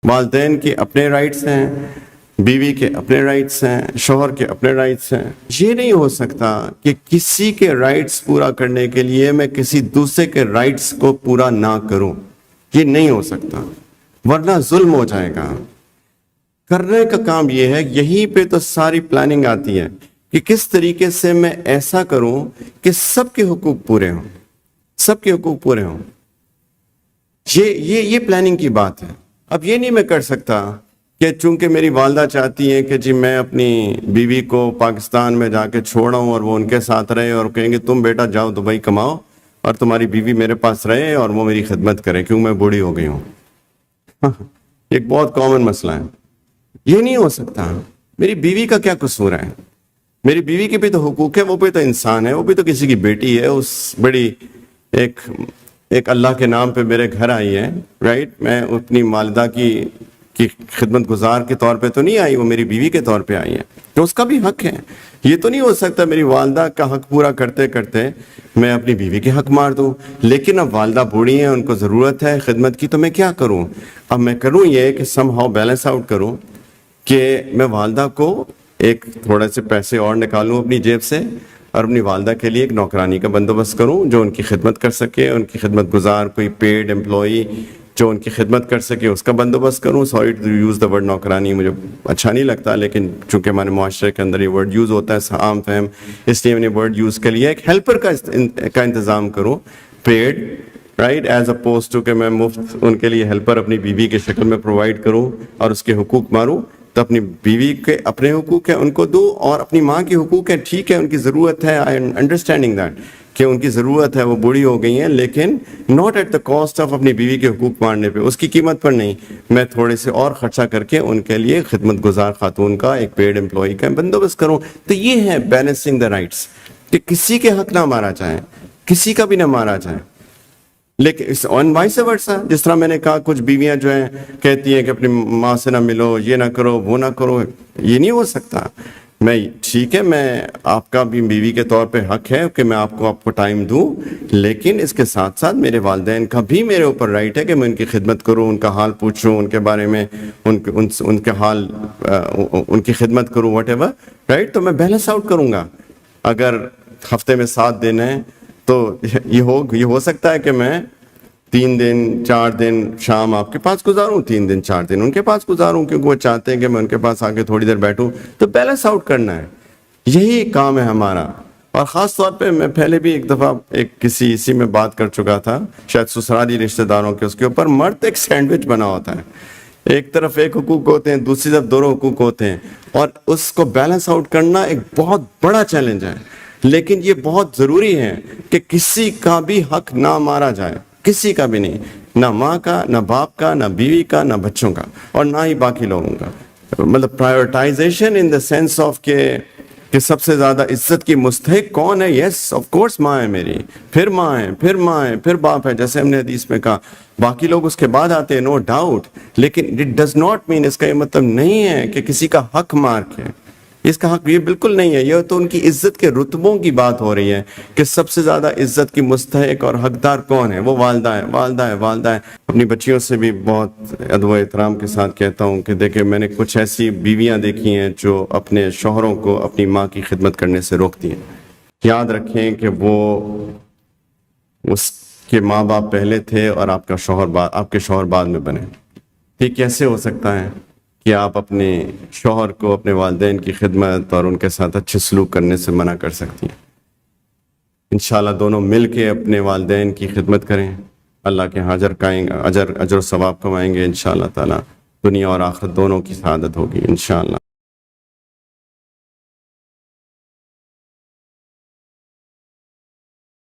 والدین کے اپنے رائٹس ہیں، بیوی کے اپنے رائٹس ہیں، شوہر کے اپنے رائٹس ہیں. یہ نہیں ہو سکتا کہ کسی کے رائٹس پورا کرنے کے لیے میں کسی دوسرے کے رائٹس کو پورا نہ کروں. یہ نہیں ہو سکتا، ورنہ ظلم ہو جائے گا. کرنے کا کام یہ ہے، یہیں پہ تو ساری پلاننگ آتی ہے کہ کس طریقے سے میں ایسا کروں کہ سب کے حقوق پورے ہوں، سب کے حقوق پورے ہوں. یہ پلاننگ کی بات ہے. اب یہ نہیں میں کر سکتا کہ چونکہ میری والدہ چاہتی ہیں کہ جی میں اپنی بیوی کو پاکستان میں جا کے چھوڑا ہوں اور وہ ان کے ساتھ رہے، اور کہیں گے تم بیٹا جاؤ دبئی کماؤ اور تمہاری بیوی میرے پاس رہے اور وہ میری خدمت کرے کیوں میں بوڑھی ہو گئی ہوں. ایک بہت کامن مسئلہ ہے. یہ نہیں ہو سکتا. میری بیوی کا کیا قصور ہے؟ میری بیوی کے بھی تو حقوق ہے، وہ بھی تو انسان ہے، وہ بھی تو کسی کی بیٹی ہے. اس بڑی ایک اللہ کے نام پہ میرے گھر آئی ہے، رائٹ. میں اپنی والدہ کی خدمت گزار کے طور پہ تو نہیں آئی، وہ میری بیوی کے طور پہ آئی ہے، تو اس کا بھی حق ہے. یہ تو نہیں ہو سکتا میری والدہ کا حق پورا کرتے کرتے میں اپنی بیوی کے حق مار دوں. لیکن اب والدہ بوڑھی ہیں، ان کو ضرورت ہے خدمت کی، تو میں کیا کروں؟ اب میں کروں یہ کہ سم ہاؤ بیلنس آؤٹ کروں کہ میں والدہ کو ایک تھوڑے سے پیسے اور نکالوں اپنی جیب سے اور اپنی والدہ کے لیے ایک نوکرانی کا بندوبست کروں جو ان کی خدمت کر سکے، ان کی خدمت گزار کوئی پیڈ امپلائی جو ان کی خدمت کر سکے اس کا بندوبست کروں. Sorry to use the word نوکرانی، مجھے اچھا نہیں لگتا، لیکن چونکہ ہمارے معاشرے کے اندر یہ ورڈ یوز ہوتا ہے عام فہم، اس لیے میں نے ورڈ یوز کر لیا. ایک ہیلپر کا انتظام کروں، paid, right, as oppose to کہ میں مفت ان کے لیے ہیلپر اپنی بیوی کی شکل میں پرووائڈ کروں اور اس کے حقوق ماروں. تو اپنی بیوی کے اپنے حقوق ہیں ان کو دو، اور اپنی ماں کے حقوق ہیں. ٹھیک ہے ان کی ضرورت ہے، آئی انڈرسٹینڈنگ دیٹ کہ ان کی ضرورت ہے، وہ بوڑھی ہو گئی ہیں، لیکن not at the cost of اپنی بیوی کے حقوق مارنے پہ، اس کی قیمت پر نہیں. میں تھوڑے سے اور خرچہ کر کے ان کے لیے خدمت گزار خاتون کا ایک پیڈ امپلائی کا بندوبست کروں. تو یہ ہے بیلنسنگ دا رائٹس، کہ کسی کے حق نہ مارا جائے، کسی کا بھی نہ مارا جائے. لیکن آن وائس ورسا، جس طرح میں نے کہا کچھ بیویاں جو ہیں کہتی ہیں کہ اپنی ماں سے نہ ملو، یہ نہ کرو، وہ نہ کرو. یہ نہیں ہو سکتا. میں ٹھیک ہے، میں آپ کا بھی بیوی کے طور پہ حق ہے کہ میں آپ کو ٹائم دوں، لیکن اس کے ساتھ ساتھ میرے والدین کا بھی میرے اوپر رائٹ ہے کہ میں ان کی خدمت کروں، ان کا حال پوچھوں، ان کے بارے میں ان کے حال ان کی خدمت کروں، واٹ ایور، رائٹ. تو میں بیلنس آؤٹ کروں گا. اگر ہفتے میں 7 دن ہیں تو یہ ہو سکتا ہے کہ میں 3 دن 4 دن شام آپ کے پاس گزاروں، 3 دن 4 دن ان کے پاس گزاروں، کیونکہ وہ چاہتے ہیں کہ میں ان کے پاس آ کے تھوڑی دیر بیٹھوں. تو بیلنس آؤٹ کرنا ہے، یہی کام ہے ہمارا. اور خاص طور پہ میں پہلے بھی ایک دفعہ اسی میں بات کر چکا تھا، شاید سسرالی رشتہ داروں کے، اس کے اوپر مرد ایک سینڈوچ بنا ہوتا ہے. ایک طرف ایک حقوق ہوتے ہیں، دوسری طرف 2 حقوق ہوتے ہیں، اور اس کو بیلنس آؤٹ کرنا ایک بہت بڑا چیلنج ہے. لیکن یہ بہت ضروری ہے کہ کسی کا بھی حق نہ مارا جائے، کسی کا بھی نہیں، نہ ماں کا، نہ باپ کا، نہ بیوی کا، نہ بچوں کا، اور نہ ہی باقی لوگوں کا. مطلب پرائیورٹائزیشن ان دا سینس آف کہ سب سے زیادہ عزت کی مستحق کون ہے؟ یس آف کورس ماں ہے میری، پھر ماں ہے، پھر ماں ہے، پھر باپ ہے، جیسے ہم نے حدیث میں کہا. باقی لوگ اس کے بعد آتے ہیں، نو ڈاؤٹ. لیکن اٹ ڈز ناٹ مین، اس کا یہ مطلب نہیں ہے کہ کسی کا حق مار کے، اس کا حق یہ بالکل نہیں ہے. یہ تو ان کی عزت کے رتبوں کی بات ہو رہی ہے کہ سب سے زیادہ عزت کی مستحق اور حقدار کون ہے؟ وہ والدہ ہے، والدہ ہے، والدہ ہے. اپنی بچیوں سے بھی بہت ادب و احترام کے ساتھ کہتا ہوں کہ دیکھیں میں نے کچھ ایسی بیویاں دیکھی ہیں جو اپنے شوہروں کو اپنی ماں کی خدمت کرنے سے روکتی ہیں. یاد رکھیں کہ وہ اس کے ماں باپ پہلے تھے اور آپ کے شوہر بعد میں بنے. یہ کیسے ہو سکتا ہے کہ آپ اپنے شوہر کو اپنے والدین کی خدمت اور ان کے ساتھ اچھے سلوک کرنے سے منع کر سکتی ہیں؟ انشاءاللہ دونوں مل کے اپنے والدین کی خدمت کریں، اللہ کے اجر و ثواب کمائیں گے انشاءاللہ تعالی. دنیا اور آخرت دونوں کی سعادت ہوگی انشاءاللہ.